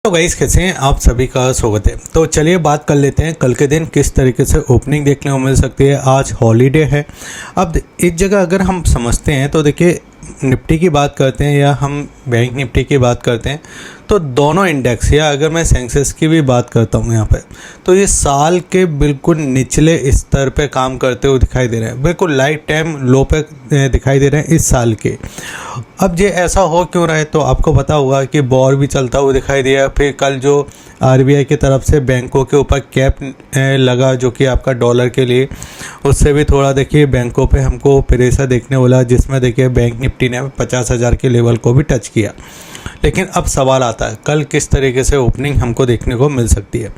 तो गाइस, कैसे हैं आप सभी का स्वागत है। तो चलिए बात कर लेते हैं कल के दिन किस तरीके से ओपनिंग देखने को मिल सकती है। आज हॉलीडे है। अब इस जगह अगर हम समझते हैं तो देखिए, निफ्टी की बात करते हैं या हम बैंक निफ्टी की बात करते हैं तो दोनों इंडेक्स, या अगर मैं सेंसेक्स की भी बात करता हूँ यहाँ पे, तो ये साल के बिल्कुल निचले स्तर पे काम करते हुए दिखाई दे रहे हैं, बिल्कुल लाइफ टाइम लो पे दिखाई दे रहे हैं इस साल के। अब ये ऐसा हो क्यों रहा है, तो आपको पता होगा कि वॉर भी चलता हुआ दिखाई दिया। फिर कल जो आरबीआई की तरफ से बैंकों के ऊपर कैप लगा, जो कि आपका डॉलर के लिए, उससे भी थोड़ा देखिए बैंकों पे हमको प्रेशर देखने वाला, जिसमें देखिए बैंक निफ्टी ने 50,000 के लेवल को भी टच किया। लेकिन अब सवाल आता है कल किस तरीके से ओपनिंग हमको देखने को मिल सकती है,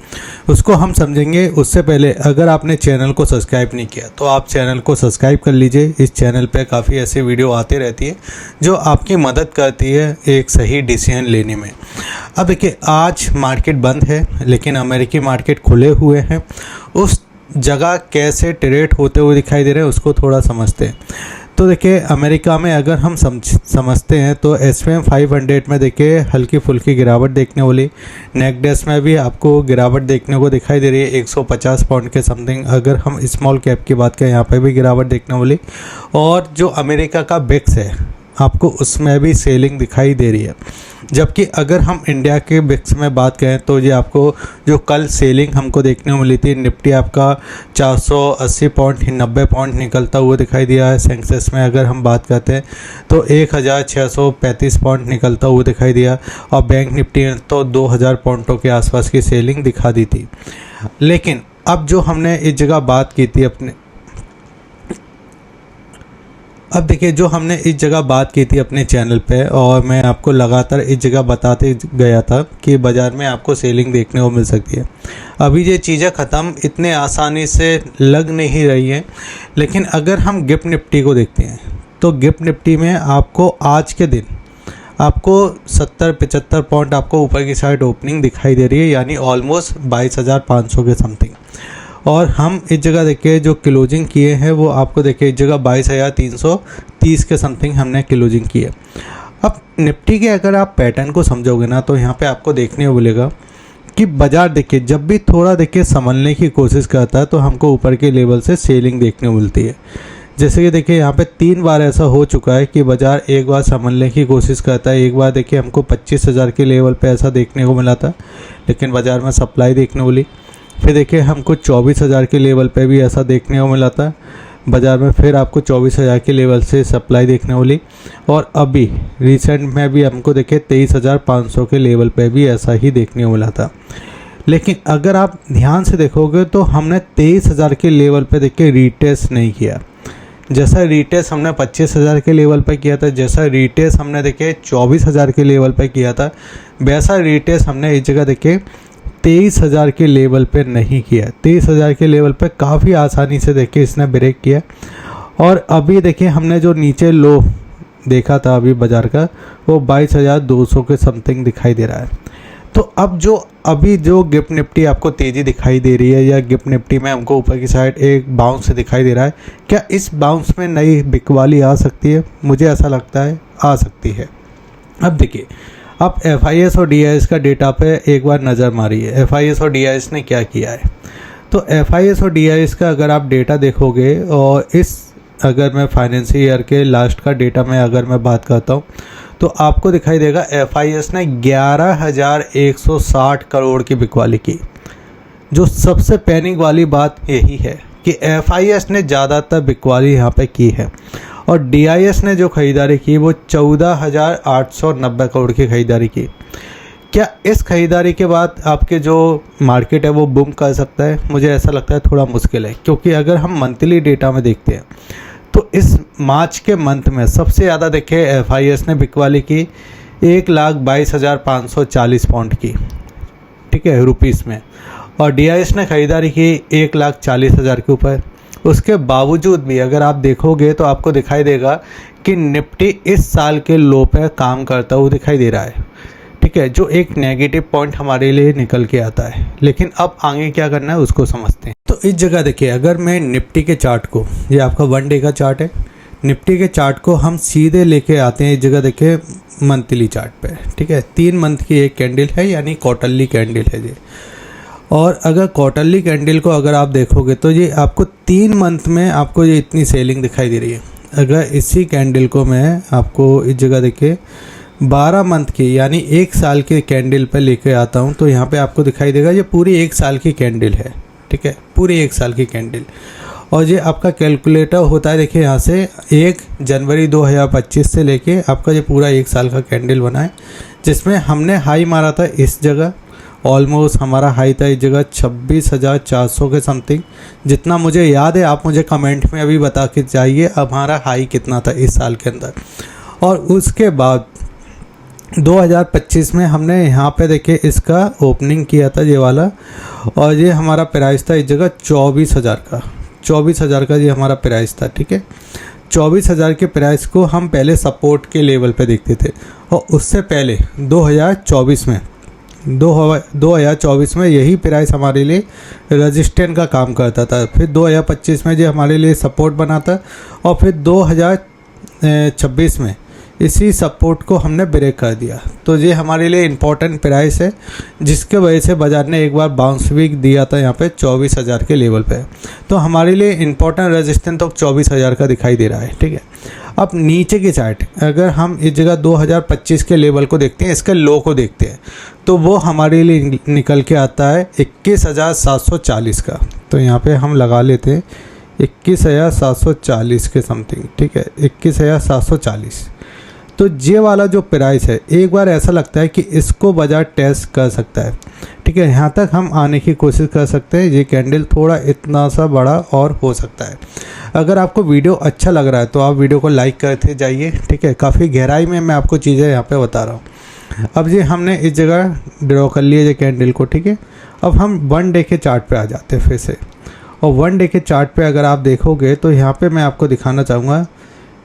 उसको हम समझेंगे। उससे पहले अगर आपने चैनल को सब्सक्राइब नहीं किया तो आप चैनल को सब्सक्राइब कर लीजिए। इस चैनल पे काफ़ी ऐसी वीडियो आती रहती है जो आपकी मदद करती है एक सही डिसीजन लेने में। अब देखिए, आज मार्केट बंद है लेकिन अमेरिकी मार्केट खुले हुए हैं। उस जगह कैसे ट्रेड होते हुए दिखाई दे रहे हैं उसको थोड़ा समझते हैं। तो देखिए, अमेरिका में अगर हम समझते हैं तो S&P 500 में देखिए हल्की फुल्की गिरावट देखने वाली। नेकडेस में भी आपको गिरावट देखने को दिखाई दे रही है 150 पॉइंट के समथिंग। अगर हम स्मॉल कैप की बात करें, यहाँ पे भी गिरावट देखने वाली। और जो अमेरिका का बिक्स है, आपको उसमें भी सेलिंग दिखाई दे रही है। जबकि अगर हम इंडिया के बिक्स में बात करें तो ये आपको जो कल सेलिंग हमको देखने को मिली थी, निफ्टी आपका 480 पॉइंट 90 पॉइंट निकलता हुआ दिखाई दिया है। सेंसेक्स में अगर हम बात करते हैं तो 1635 पॉइंट निकलता हुआ दिखाई दिया। और बैंक निफ्टी ने तो 2000 पॉइंटों के आसपास की सेलिंग दिखा दी थी। लेकिन अब जो हमने इस जगह बात की थी अब देखिए, जो हमने इस जगह बात की थी अपने चैनल पे, और मैं आपको लगातार इस जगह बताते गया था कि बाज़ार में आपको सेलिंग देखने को मिल सकती है। अभी ये चीज़ें ख़त्म इतने आसानी से लग नहीं रही हैं। लेकिन अगर हम गिफ्ट निफ्टी को देखते हैं तो गिफ्ट निफ्टी में आपको आज के दिन आपको 70-75 पॉइंट आपको ऊपर की साइड ओपनिंग दिखाई दे रही है, यानी ऑलमोस्ट 22,500 के समथिंग। और हम इस जगह देखिए जो क्लोजिंग किए हैं वो आपको देखिए इस जगह 22,330 के समथिंग हमने क्लोजिंग की है। अब निफ्टी के अगर आप पैटर्न को समझोगे ना तो यहाँ पे आपको देखने को मिलेगा कि बाज़ार देखिए जब भी थोड़ा देखिए संभलने की कोशिश करता है तो हमको ऊपर के लेवल से सेलिंग देखने को मिलती है। जैसे कि देखिए यहाँ पे 3 बार ऐसा हो चुका है कि बाज़ार एक बार संभलने की कोशिश करता है। एक बार देखिए हमको 25,000 के लेवल पे ऐसा देखने को मिला था, लेकिन बाज़ार में सप्लाई देखने को मिली। फिर देखिए हमको 24,000 के लेवल पे भी ऐसा देखने को मिला था बाज़ार में। फिर आपको 24,000 के लेवल से सप्लाई देखने को मिली। और अभी रिसेंट में भी हमको देखिए 23,500 के लेवल पे भी ऐसा ही देखने को मिला था। लेकिन अगर आप ध्यान से देखोगे तो हमने 23,000 के लेवल पे देखिए रीटेस्ट नहीं किया। जैसा रीटेस्ट हमने 25,000 के लेवल पे किया था, जैसा रीटेस्ट हमने देखिए 24,000 के लेवल पे किया था, वैसा रीटेस्ट हमने इस जगह देखिए 23,000 के लेवल पे नहीं किया। 23,000 के लेवल पे काफ़ी आसानी से देखिए इसने ब्रेक किया। और अभी देखिए हमने जो नीचे लो देखा था अभी बाज़ार का, वो 22,200 के समथिंग दिखाई दे रहा है। तो अब अभी जो गिफ्ट निफ्टी आपको तेज़ी दिखाई दे रही है, या गिफ्ट निफ्टी में हमको ऊपर की साइड एक बाउंस दिखाई दे रहा है, क्या इस बाउंस में नई बिकवाली आ सकती है? मुझे ऐसा लगता है आ सकती है। अब देखिए, आप FIS और DIS का डेटा पे एक बार नज़र मारिए। FIS और DIS ने क्या किया है, तो FIS और DIS का अगर आप डेटा देखोगे, और अगर मैं फाइनेंशियल ईयर के लास्ट का डेटा में अगर मैं बात करता हूँ तो आपको दिखाई देगा FIS ने 11,160 करोड़ की बिकवाली की। जो सबसे पैनिक वाली बात यही है कि FIS ने ज़्यादातर बिकवाली यहाँ पे की है, और DIS ने जो खरीदारी की वो 14,890 करोड़ की खरीदारी की। क्या इस खरीदारी के बाद आपके जो मार्केट है वो बूम कर सकता है? मुझे ऐसा लगता है थोड़ा मुश्किल है, क्योंकि अगर हम मंथली डेटा में देखते हैं तो इस मार्च के मंथ में सबसे ज़्यादा देखिए FIS ने बिकवाली की 1,22,540 पॉइंट की, ठीक है, रुपीस में। और DIS ने खरीदारी की 1,40,000 के ऊपर। उसके बावजूद भी अगर आप देखोगे तो आपको दिखाई देगा कि निफ्टी इस साल के लो पे काम करता हुआ दिखाई दे रहा है, ठीक है, जो एक नेगेटिव पॉइंट हमारे लिए निकल के आता है। लेकिन अब आगे क्या करना है उसको समझते हैं। तो इस जगह देखिए, अगर मैं निफ्टी के चार्ट को, ये आपका 1 डे का चार्ट है, निफ्टी के चार्ट को हम सीधे लेके आते हैं इस जगह देखिए मंथली चार्ट पे, ठीक है। 3 मंथ की एक कैंडल है, यानी क्वार्टरली कैंडल है ये। और अगर क्वार्टरली कैंडल को अगर आप देखोगे तो ये आपको 3 मंथ में आपको ये इतनी सेलिंग दिखाई दे रही है। अगर इसी कैंडल को मैं आपको इस जगह देखिए 12 मंथ की यानी 1 साल के कैंडल पे लेके आता हूँ तो यहाँ पे आपको दिखाई देगा ये पूरी 1 साल की कैंडल है, ठीक है, पूरी 1 साल की कैंडल। और ये आपका कैलकुलेटर होता है, देखिए यहाँ से 1 जनवरी 2025 से लेके आपका ये पूरा 1 साल का कैंडल बना है, जिसमें हमने हाई मारा था इस जगह, ऑलमोस्ट हमारा हाई था इस जगह 26,400 के समथिंग, जितना मुझे याद है। आप मुझे कमेंट में अभी बता के जाइए हमारा हाई कितना था इस साल के अंदर। और उसके बाद 2025 में हमने यहाँ पे देखिए इसका ओपनिंग किया था ये वाला, और ये हमारा प्राइस था इस जगह 24,000 का, 24,000 का ये हमारा प्राइस था, ठीक है। 24,000 के प्राइस को हम पहले सपोर्ट के लेवल पे देखते थे। और उससे पहले 2024 में यही प्राइस हमारे लिए रेजिस्टेंट का काम करता था। फिर 2025 में जो हमारे लिए सपोर्ट बना था, और फिर 2026 में इसी सपोर्ट को हमने ब्रेक कर दिया। तो ये हमारे लिए इम्पोर्टेंट प्राइस है, जिसके वजह से बाज़ार ने एक बार बाउंस भी दिया था यहाँ पे 24,000 के लेवल पे। तो हमारे लिए इम्पोर्टेंट रेजिस्टेंस तो 24,000 का दिखाई दे रहा है, ठीक है। अब नीचे की चार्ट अगर हम इस जगह 2025 के लेवल को देखते हैं, इसके लो को देखते हैं, तो वो हमारे लिए निकल के आता है 21,740 का। तो यहाँ पे हम लगा लेते हैं 21,740 के समथिंग, ठीक है, 21,740। तो ये वाला जो प्राइस है एक बार ऐसा लगता है कि इसको बाजार टेस्ट कर सकता है, ठीक है। यहाँ तक हम आने की कोशिश कर सकते हैं। ये कैंडल थोड़ा इतना सा बड़ा और हो सकता है। अगर आपको वीडियो अच्छा लग रहा है तो आप वीडियो को लाइक करते जाइए, ठीक है। काफ़ी गहराई में मैं आपको चीज़ें यहाँ पे बता रहा हूँ। अब ये हमने इस जगह ड्रॉ कर लिया ये कैंडल को, ठीक है। अब हम 1 डे के चार्ट पे आ जाते हैं फिर से। और 1 डे के चार्ट पे अगर आप देखोगे तो यहाँ पे मैं आपको दिखाना चाहूँगा,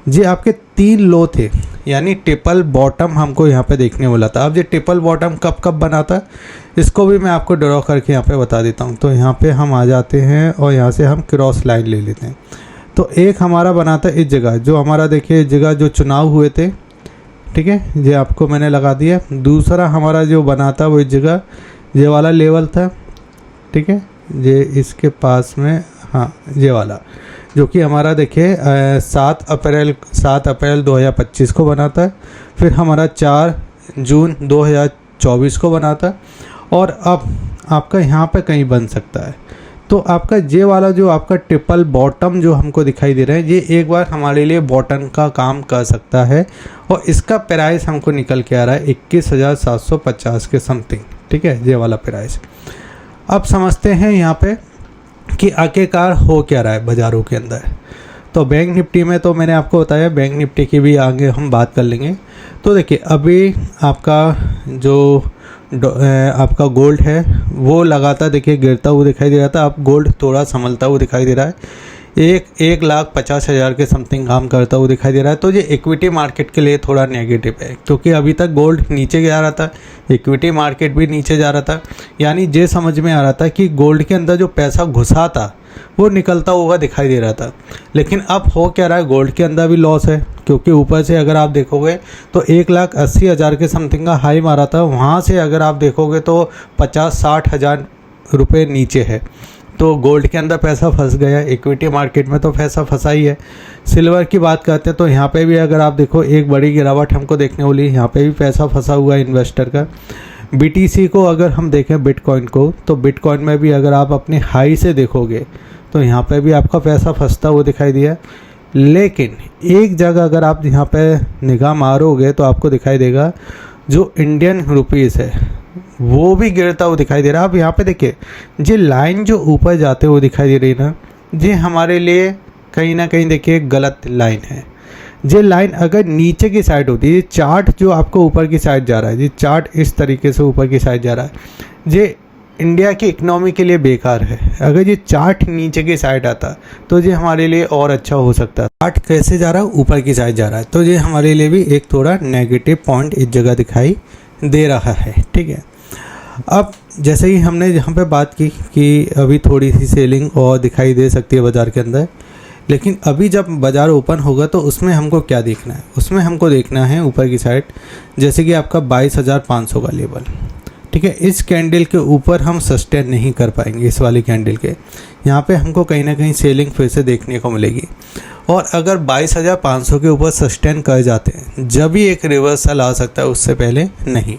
ये आपके 3 लो थे, यानी ट्रिपल बॉटम हमको यहाँ पे देखने वाला था। अब ये ट्रिपल बॉटम कब बना था, इसको भी मैं आपको ड्रॉ करके यहाँ पे बता देता हूँ। तो यहाँ पे हम आ जाते हैं और यहाँ से हम क्रॉस लाइन ले लेते हैं। तो एक हमारा बना था इस जगह, जो हमारा देखिए इस जगह जो चुनाव हुए थे, ठीक है, ये आपको मैंने लगा दिया। दूसरा हमारा जो बना था वो इस जगह ये वाला लेवल था, ठीक है, ये इसके पास में, हाँ ये वाला, जो कि हमारा देखिए 7 अप्रैल 2025 को बना था। फिर हमारा 4 जून 2024 को बना था। और अब आपका यहाँ पे कहीं बन सकता है। तो आपका ये वाला जो आपका ट्रिपल बॉटम जो हमको दिखाई दे रहा है, ये एक बार हमारे लिए बॉटम का काम कर सकता है। और इसका प्राइस हमको निकल के आ रहा है 21,750 के समथिंग, ठीक है, ये वाला प्राइस। अब समझते हैं यहाँ पे कि आखिरकार हो क्या रहा है बाज़ारों के अंदर। तो बैंक निफ्टी में तो मैंने आपको बताया, बैंक निफ्टी की भी आगे हम बात कर लेंगे। तो देखिए अभी आपका जो आपका गोल्ड है वो लगातार देखिए गिरता हुआ दिखाई दे रहा था। अब गोल्ड थोड़ा संभलता हुआ दिखाई दे रहा है, 1,50,000 के समथिंग काम करता हुआ दिखाई दे रहा है। तो ये इक्विटी मार्केट के लिए थोड़ा नेगेटिव है, क्योंकि अभी तक गोल्ड नीचे जा रहा था, इक्विटी मार्केट भी नीचे जा रहा था। यानी ये समझ में आ रहा था कि गोल्ड के अंदर जो पैसा घुसा था वो निकलता हुआ दिखाई दे रहा था। लेकिन अब हो क्या रहा है, गोल्ड के अंदर भी लॉस है, क्योंकि ऊपर से अगर आप देखोगे तो 1,80,000 के समथिंग का हाई मारा था, वहाँ से अगर आप देखोगे तो 50-60 हज़ार रुपये नीचे है। तो गोल्ड के अंदर पैसा फंस गया, इक्विटी मार्केट में तो पैसा फंसा ही है। सिल्वर की बात करते हैं तो यहाँ पे भी अगर आप देखो एक बड़ी गिरावट हमको देखने वाली, यहाँ पे भी पैसा फंसा हुआ है इन्वेस्टर का। BTC को अगर हम देखें, बिटकॉइन को, तो बिटकॉइन में भी अगर आप अपने हाई से देखोगे तो यहाँ पे भी आपका पैसा फंसता हुआ दिखाई दिया। लेकिन एक जगह अगर आप यहाँ पे निगाह मारोगे तो आपको दिखाई देगा जो इंडियन रुपीज़ है वो भी गिरता हुआ दिखाई दे रहा है। अब यहाँ पे देखिए ये लाइन जो ऊपर जाते हुए दिखाई दे रही है ना, ये हमारे लिए कहीं ना कहीं देखिए गलत लाइन है। ये लाइन अगर नीचे की साइड होती है, ये चार्ट जो आपको ऊपर की साइड जा रहा है, ये चार्ट इस तरीके से ऊपर की साइड जा रहा है, ये इंडिया की इकनॉमी के लिए बेकार है। अगर ये चार्ट नीचे की साइड आता तो ये हमारे लिए और अच्छा हो सकता है। चार्ट कैसे जा रहा है, ऊपर की साइड जा रहा है, तो ये हमारे लिए भी एक थोड़ा नेगेटिव पॉइंट इस जगह दिखाई दे रहा है, ठीक है। अब जैसे ही हमने यहाँ पे बात की कि अभी थोड़ी सी सेलिंग और दिखाई दे सकती है बाज़ार के अंदर, लेकिन अभी जब बाज़ार ओपन होगा तो उसमें हमको क्या देखना है, उसमें हमको देखना है ऊपर की साइड, जैसे कि आपका 22,500 का लेवल, ठीक है। इस कैंडल के ऊपर हम सस्टेन नहीं कर पाएंगे, इस वाली कैंडल के यहाँ पे हमको कहीं ना कहीं सेलिंग फिर से देखने को मिलेगी। और अगर 22,500 के ऊपर सस्टेन कर जाते हैं जब भी एक रिवर्सल आ सकता है, उससे पहले नहीं।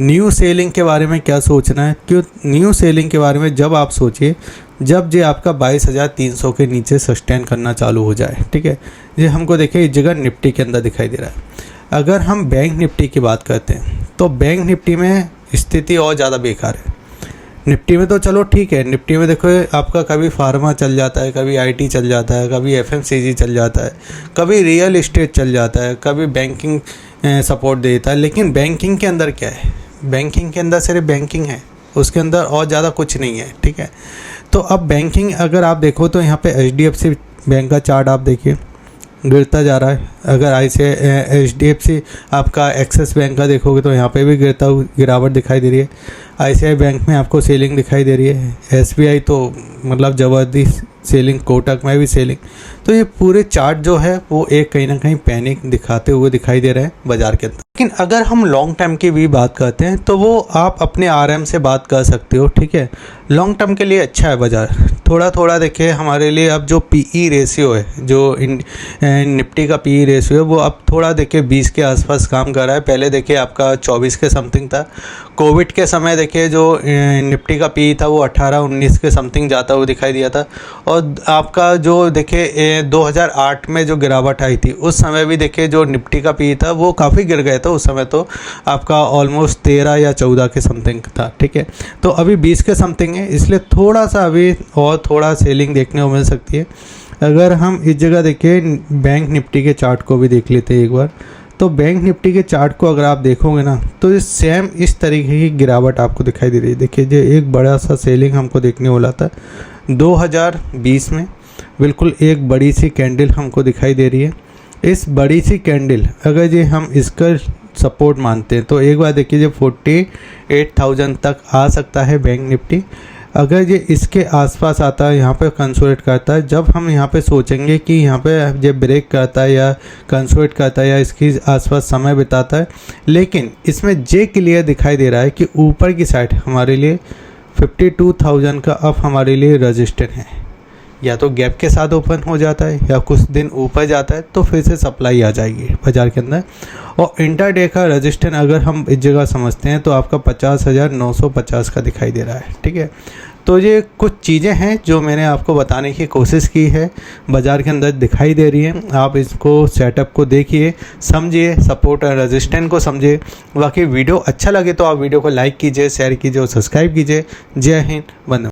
न्यू सेलिंग के बारे में क्या सोचना है, क्यों न्यू सेलिंग के बारे में जब आप सोचिए जब ये आपका 22,300 के नीचे सस्टेन करना चालू हो जाए, ठीक है। ये हमको देखिए इस जगह निफ्टी के अंदर दिखाई दे रहा है। अगर हम बैंक निफ्टी की बात करते हैं तो बैंक निफ्टी में स्थिति और ज़्यादा बेकार है। निफ्टी में तो चलो ठीक है, निफ्टी में देखो आपका कभी फार्मा चल जाता है, कभी आईटी चल जाता है, कभी एफएमसीजी चल जाता है, कभी रियल एस्टेट चल जाता है, कभी बैंकिंग सपोर्ट देता है। लेकिन बैंकिंग के अंदर क्या है, बैंकिंग के अंदर सिर्फ बैंकिंग है, उसके अंदर और ज़्यादा कुछ नहीं है, ठीक है। तो अब बैंकिंग अगर आप देखो तो यहाँ पे एचडीएफसी बैंक का चार्ट आप देखिए गिरता जा रहा है। अगर ऐसे एचडीएफसी आपका एक्सिस बैंक का देखोगे तो यहाँ पे भी गिरावट दिखाई दे रही है। आईसीआई बैंक में आपको सेलिंग दिखाई दे रही है। एसबीआई तो मतलब ज़बरदस्त सेलिंग, कोटक में भी सेलिंग। तो ये पूरे चार्ट जो है वो एक कहीं ना कहीं पैनिक दिखाते हुए दिखाई दे रहे हैं बाज़ार के अंदर। लेकिन अगर हम लॉन्ग टर्म की भी बात करते हैं तो वो आप अपने आरएम से बात कर सकते हो, ठीक है। लॉन्ग टर्म के लिए अच्छा है बाज़ार। थोड़ा थोड़ा देखिए हमारे लिए अब जो पीई रेशियो है, जो निफ्टी का पीई रेशियो है, वो अब थोड़ा देखिए 20 के आसपास काम कर रहा है। पहले देखिए आपका 24 के समथिंग था। कोविड के समय देखिए जो निफ्टी का पीई था वो 18-19 के समथिंग जाता हुआ दिखाई दिया था। और आपका जो देखिए 2008 में जो गिरावट आई थी उस समय भी देखिए जो निफ्टी का पीई था वो काफ़ी गिर गया था। उस समय तो आपका ऑलमोस्ट 13 या 14 के समथिंग था, ठीक है। तो अभी 20 के समथिंग है, इसलिए थोड़ा सा अभी और थोड़ा सेलिंग देखने को मिल सकती है। अगर हम इस जगह देखिए बैंक निफ्टी के चार्ट को भी देख लेते हैं एक बार, तो बैंक निफ्टी के चार्ट को अगर आप देखोगे ना तो सेम इस तरीके की गिरावट आपको दिखाई दे रही है। देखिए जो एक बड़ा सा सेलिंग हमको देखने वाला था 2020 में, बिल्कुल एक बड़ी सी कैंडल हमको दिखाई दे रही है। इस बड़ी सी कैंडल अगर ये हम इसका सपोर्ट मानते हैं तो एक बार देखिए जो 48,000 तक आ सकता है बैंक निफ्टी। अगर ये इसके आसपास आता है, यहाँ पे कंसोलिडेट करता है, जब हम यहाँ पे सोचेंगे कि यहाँ पे ये ब्रेक करता है या कंसोलिडेट करता है या इसके आसपास समय बिताता है, लेकिन इसमें जे क्लियर दिखाई दे रहा है कि ऊपर की साइड हमारे लिए 52,000 का अब हमारे लिए रजिस्टर है। या तो गैप के साथ ओपन हो जाता है या कुछ दिन ऊपर जाता है तो फिर से सप्लाई आ जाएगी बाज़ार के अंदर। और इंटरडे का रजिस्टेंस अगर हम इस जगह समझते हैं तो आपका 50,950 का दिखाई दे रहा है, ठीक है। तो ये कुछ चीज़ें हैं जो मैंने आपको बताने की कोशिश की है, बाज़ार के अंदर दिखाई दे रही हैं। आप इसको सेटअप को देखिए, समझिए, सपोर्ट और रेजिस्टेंस को समझिए। बाकी वीडियो अच्छा लगे तो आप वीडियो को लाइक कीजिए, शेयर कीजिए और सब्सक्राइब कीजिए। जय हिंद, वंदे।